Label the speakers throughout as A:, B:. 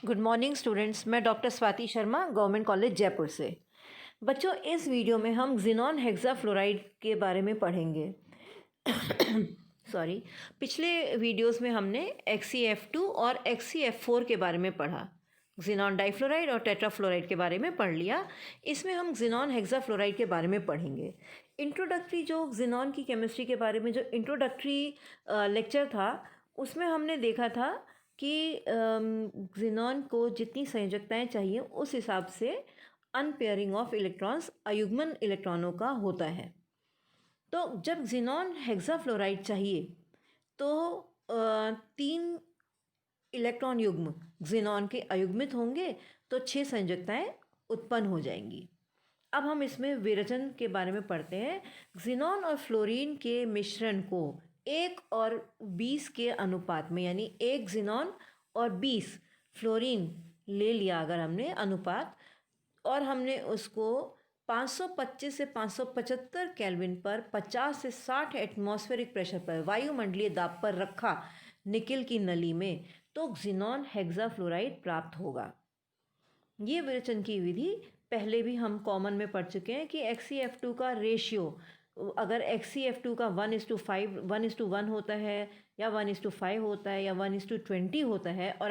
A: Good morning students. मैं doctor Swati Sharma, government college Jaipur से। बच्चों, इस वीडियो में हम ज़ीनॉन हेक्साफ्लोराइड के बारे में पढ़ेंगे। सॉरी, पिछले वीडियोस में हमने XeF2 और XeF4 के बारे में पढ़ा। ज़ीनॉन डाइफ्लोराइड और टेट्राफ्लोराइड के बारे में पढ़ लिया। इसमें हम ज़ीनॉन हेक्साफ्लोराइड के बारे में पढ़ेंगे। इंट्रोडक्टरी जो ज़ीनॉन की केमिस्ट्री के बारे में जो इंट्रोडक्टरी लेक्चर था, उसमें हमने देखा था कि ज़ीनॉन को जितनी संयोजकताएं चाहिए उस हिसाब से अनपेयरिंग ऑफ इलेक्ट्रॉन्स, अयुग्मन इलेक्ट्रॉनों का होता है। तो जब ज़ीनॉन हेक्साफ्लोराइड चाहिए तो 3 इलेक्ट्रॉन युग्म ज़ीनॉन के अयुग्मित होंगे तो 6 संयोजकताएं उत्पन्न हो जाएंगी। अब हम इसमें विरचन के बारे में पढ़ते हैं। ज़ीनॉन और फ्लोरीन के मिश्रण को 1 और 20 के अनुपात में, यानी 1 ज़ीनॉन और 20 फ्लोरीन ले लिया अगर हमने अनुपात, और हमने उसको 525 से 575 केल्विन पर 50 से 60 एटमॉस्फेरिक प्रेशर पर, वायुमंडलीय दाब पर रखा निकिल की नली में, तो ज़ीनॉन हेक्साफ्लोराइड प्राप्त होगा। ये विरचन की विधि पहले भी हम कॉमन में पढ़ चुके हैं कि XeF2 का रेशियो, अगर XeF2 का 1:5 1:1 होता है, या 1:5 होता है, या 1:20 होता है, और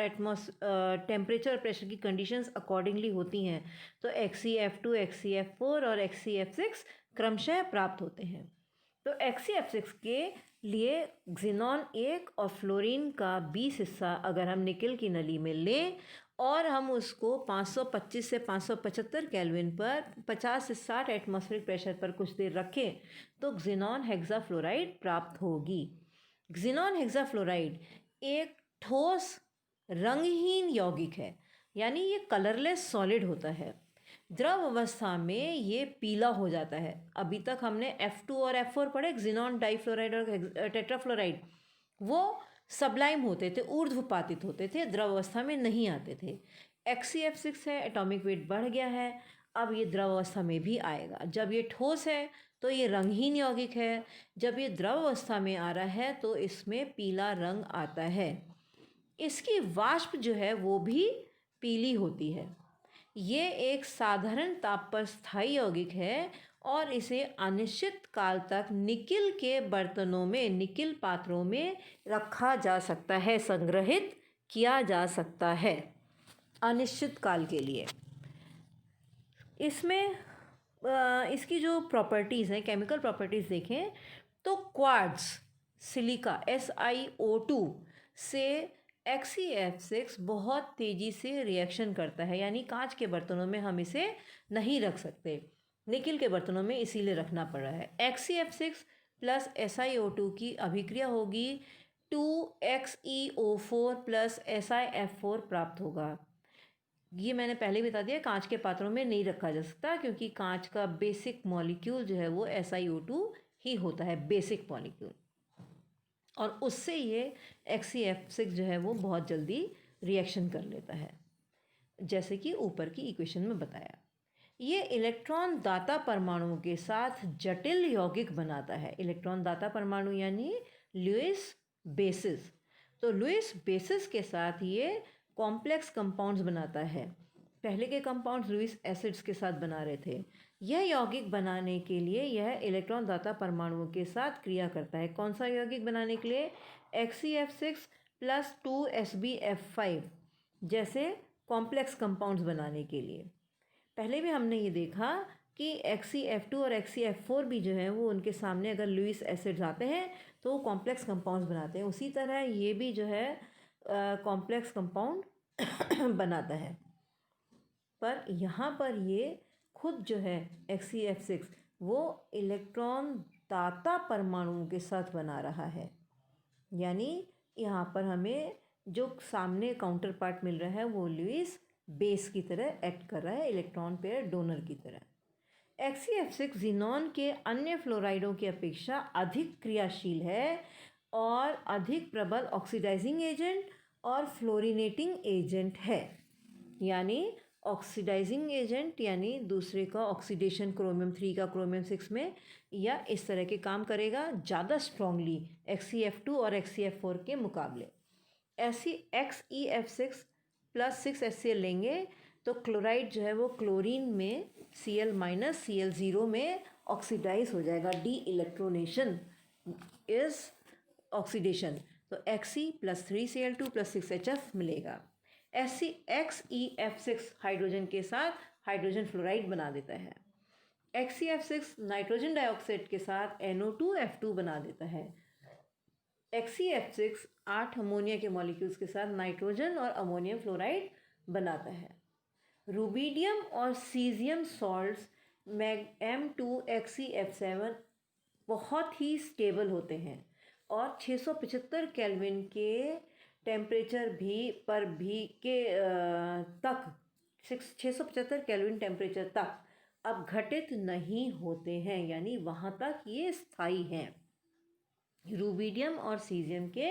A: टेम्परेचर प्रेशर की कंडीशंस अकॉर्डिंगली होती हैं, तो XeF2, XeF4 और XeF6 क्रमशः प्राप्त होते हैं। तो XeF6 के लिए ज़ीनॉन 1 और फ्लोरीन का 20 हिस्सा अगर हम निकिल की नली में लें और हम उसको 525 से 575 केल्विन पर 50 से 60 एटमॉस्फेरिक प्रेशर पर कुछ देर रखें तो ज़ीनॉन हेक्साफ्लोराइड प्राप्त होगी। ज़ीनॉन हेक्साफ्लोराइड एक ठोस रंगहीन यौगिक है, यानी ये कलरलेस सॉलिड होता है। द्रव अवस्था में ये पीला हो जाता है। अभी तक हमने F2 और F4 पढ़े, ज़ीनॉन डाइफ्लोराइड और टेट्राफ्लोराइड, वो सबलाइम होते थे, ऊर्ध्वपातित होते थे, द्रव अवस्था में नहीं आते थे। XeF6 है, एटॉमिक वेट बढ़ गया है, अब ये द्रव अवस्था में भी आएगा। जब ये ठोस है तो ये रंगहीन यौगिक है, जब ये द्रव अवस्था में आ रहा है तो इसमें पीला रंग आता है। इसकी वाष्प जो है वो भी पीली होती है। ये एक साधारण ताप पर स्थायी यौगिक है और इसे अनिश्चित काल तक निकिल के बर्तनों में, निकिल पात्रों में रखा जा सकता है, संग्रहित किया जा सकता है अनिश्चित काल के लिए। इसमें इसकी जो प्रॉपर्टीज़ हैं, केमिकल प्रॉपर्टीज़ देखें तो क्वार्ट्ज सिलिका SiO2 से XeF6 बहुत तेज़ी से रिएक्शन करता है, यानी कांच के बर्तनों में हम इसे नहीं रख सकते, निकिल के बर्तनों में इसीलिए रखना पड़ रहा है। XeF6 प्लस SiO2 की अभिक्रिया होगी, 2XeO4 प्लस SiF4 प्राप्त होगा। ये मैंने पहले बता दिया, कांच के पात्रों में नहीं रखा जा सकता क्योंकि कांच का बेसिक मॉलिक्यूल जो है वो SiO2 ही होता है, बेसिक मॉलिक्यूल, और उससे ये XeF6 जो है वो बहुत जल्दी रिएक्शन कर लेता है, जैसे कि ऊपर की इक्वेशन में बताया। ये इलेक्ट्रॉन दाता परमाणुओं के साथ जटिल यौगिक बनाता है। इलेक्ट्रॉन दाता परमाणु यानी लुईस बेसिस। तो लुईस बेसिस के साथ ये कॉम्प्लेक्स कंपाउंड्स बनाता है। पहले के कंपाउंड्स लुईस एसिड्स के साथ बना रहे थे। यह यौगिक बनाने के लिए यह इलेक्ट्रॉन दाता परमाणुओं के साथ क्रिया करता है। कौन सा यौगिक बनाने के लिए? XeF6 प्लस 2SbF5 जैसे कॉम्प्लेक्स कंपाउंड्स बनाने के लिए। पहले भी हमने ये देखा कि XeF2 और XeF4 भी जो है वो उनके सामने अगर लुईस एसिड्स आते हैं तो वो कॉम्प्लेक्स कंपाउंड्स बनाते हैं। उसी तरह ये भी जो है कॉम्प्लेक्स कंपाउंड बनाता है, पर यहाँ पर ये खुद जो है XeF6 वो इलेक्ट्रॉन दाता परमाणुओं के साथ बना रहा है, यानी यहाँ पर हमें जो सामने काउंटर पार्ट मिल रहा है वो लुईस बेस की तरह एक्ट कर रहा है, इलेक्ट्रॉन पेयर डोनर की तरह। XeF6 ज़ीनॉन के अन्य फ्लोराइडों की अपेक्षा अधिक क्रियाशील है और अधिक प्रबल ऑक्सीडाइजिंग एजेंट और फ्लोरिनेटिंग एजेंट है। यानी ऑक्सीडाइजिंग एजेंट यानी दूसरे का ऑक्सीडेशन क्रोमियम 3 का क्रोमियम 6 में, या इस तरह के काम करेगा ज़्यादा स्ट्रांगली XeF2 और XeF4 के मुकाबले। ऐसी XeF6 प्लस 6 HCl लेंगे तो क्लोराइड जो है वो क्लोरीन में Cl माइनस Cl0 में ऑक्सीडाइज हो जाएगा। Deelectronation is oxidation. तो Xe plus 3Cl2 plus 6HF मिलेगा। XeF6 हाइड्रोजन के साथ हाइड्रोजन फ्लोराइड बना देता है। XeF6 नाइट्रोजन डाइऑक्साइड के साथ NO2F2 बना देता है। XeF6 8 अमोनिया के मॉलिक्यूल्स के साथ नाइट्रोजन और अमोनियम फ्लोराइड बनाता है। रूबीडियम और सीजियम सॉल्ट्स M2XeF7 बहुत ही स्टेबल होते हैं और 675 केल्विन के टेम्परेचर तक 675 केल्विन टेम्परेचर तक अब घटित नहीं होते हैं, यानी वहाँ तक ये स्थायी हैं। रूबीडियम और सीजियम के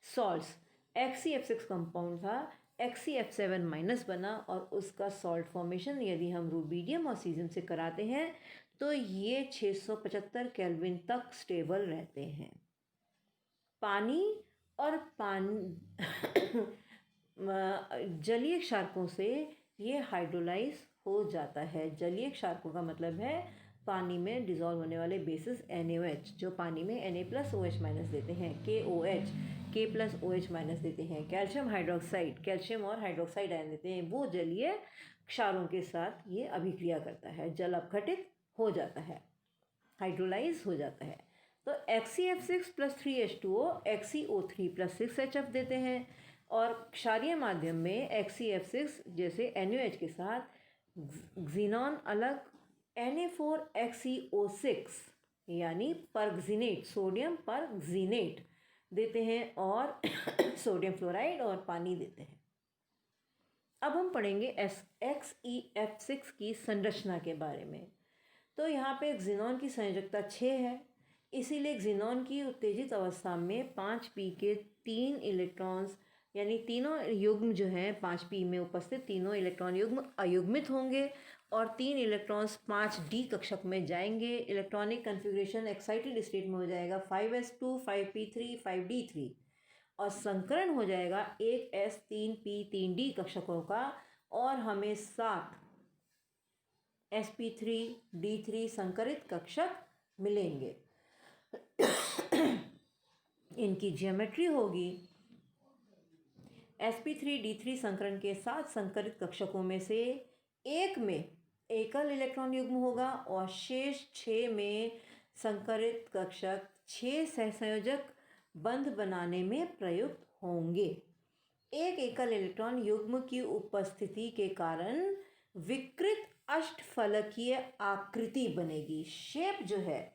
A: सॉल्ट्स XeF6 कंपाउंड था, XeF7 माइनस बना और उसका सॉल्ट फॉर्मेशन यदि हम रूबीडियम और सीजियम से कराते हैं तो ये 675 केल्विन तक स्टेबल रहते हैं। पानी और जलीय क्षारकों से ये हाइड्रोलाइज हो जाता है। जलीय क्षारकों का मतलब है पानी में डिज़ोल्व होने वाले बेसिस NaOH, जो पानी में Na+OH माइनस देते हैं, KOH K+OH माइनस देते हैं, कैल्शियम हाइड्रोक्साइड कैल्शियम और हाइड्रोक्साइड आयन देते हैं, वो जलीय क्षारों के साथ ये अभिक्रिया करता है, जल अपघटित हो जाता है, हाइड्रोलाइज हो जाता है। तो XeF6 plus 3H2O XeO3 plus 6HF देते हैं और क्षारीय माध्यम में XeF6 जैसे NaOH के साथ ज़ीनॉन अलग Na4XeO6 यानी परक्सीनेट, सोडियम परक्सीनेट देते हैं और सोडियम फ्लोराइड और पानी देते हैं। अब हम पढ़ेंगे XeF6 की संरचना के बारे में। तो यहाँ पे ज़ीनॉन की संयोजकता 6 है, इसीलिए ज़ीनॉन की उत्तेजित अवस्था में 5p के 3 इलेक्ट्रॉन्स यानी तीनों युग्म जो हैं 5p में उपस्थित तीनों इलेक्ट्रॉन युग्म अयुग्मित होंगे और 3 इलेक्ट्रॉन्स 5d कक्षक में जाएंगे। इलेक्ट्रॉनिक कन्फिग्रेशन एक्साइटेड स्टेट में हो जाएगा 5s2 5p3 5d3 और संकरण हो जाएगा 1s 3p 3d कक्षकों का और हमें 7 sp3 d3 संकरित कक्षक मिलेंगे। इनकी ज्योमेट्री होगी sp3d3 संकरण के 7 संकरित कक्षकों में से एक में एकल इलेक्ट्रॉन युग्म होगा और शेष 6 में संकरित कक्षक 6 सहसंयोजक बंध बनाने में प्रयुक्त होंगे। एक एकल इलेक्ट्रॉन युग्म की उपस्थिति के कारण विकृत अष्टफलकीय आकृति बनेगी। शेप जो है,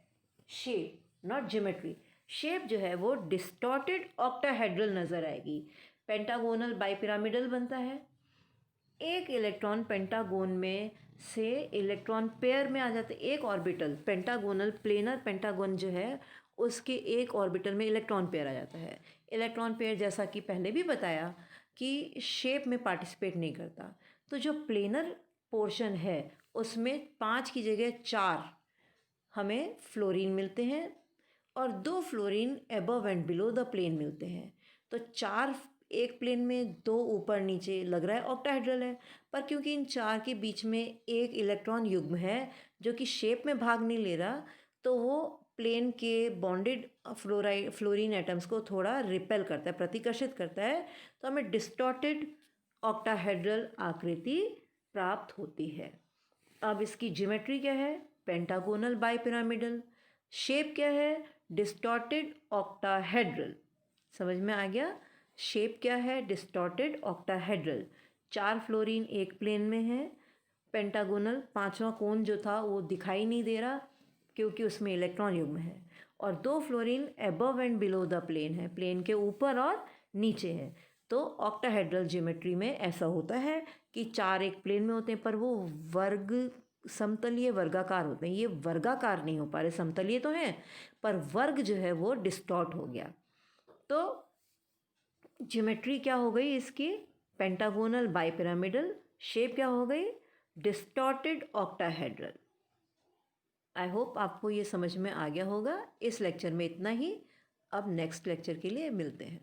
A: शेप नॉट ज्योमेट्री, शेप जो है वो डिस्टॉर्टेड ऑक्टाहेड्रल नज़र आएगी। पेंटागोनल बाइपिरामिडल बनता है। एक इलेक्ट्रॉन पेंटागोन में से इलेक्ट्रॉन पेयर में आ जाते, एक ऑर्बिटल पेंटागोनल प्लेनर पेंटागोन जो है उसके एक ऑर्बिटल में इलेक्ट्रॉन पेयर आ जाता है। इलेक्ट्रॉन पेयर जैसा कि पहले भी बताया कि शेप में पार्टिसिपेट नहीं करता, तो जो प्लेनर पोर्शन है उसमें 5 की जगह 4 हमें फ्लोरीन मिलते हैं और 2 fluorine above and below the plane मिलते हैं। तो 4 एक प्लेन में, 2 ऊपर नीचे, लग रहा है ऑक्टाहेड्रल है, पर क्योंकि इन 4 के बीच में एक इलेक्ट्रॉन युग्म है जो कि शेप में भाग नहीं ले रहा, तो वो प्लेन के बॉन्डेड फ्लोरीन एटम्स को थोड़ा रिपेल करता है, प्रतिकर्षित करता है, तो हमें डिस्टॉर्टेड ऑक्टाहेड्रल आकृति प्राप्त होती है। अब इसकी ज्योमेट्री क्या है? Pentagonal bipyramidal. शेप क्या है? Distorted octahedral. समझ में आ गया? शेप क्या है? Distorted octahedral. 4 फ्लोरीन एक प्लेन में है। पेंटागोनल 5वां कोन जो था वो दिखाई नहीं दे रहा क्योंकि उसमें इलेक्ट्रॉन युग्म है, और 2 fluorine above and below the plane है, प्लेन के ऊपर और नीचे है। तो ऑक्टाहेड्रल ज्योमेट्री में ऐसा होता है कि 4 एक प्लेन में होते हैं पर वो वर्ग समतलीय वर्गाकार होते हैं। ये वर्गाकार नहीं हो पा रहे, समतलीय तो हैं पर वर्ग जो है वो डिस्टॉर्ट हो गया। तो ज्योमेट्री क्या हो गई इसकी? Pentagonal bipyramidal. शेप क्या हो गई? Distorted octahedral. आई होप आपको ये समझ में आ गया होगा। इस लेक्चर में इतना ही। अब नेक्स्ट लेक्चर के लिए मिलते हैं।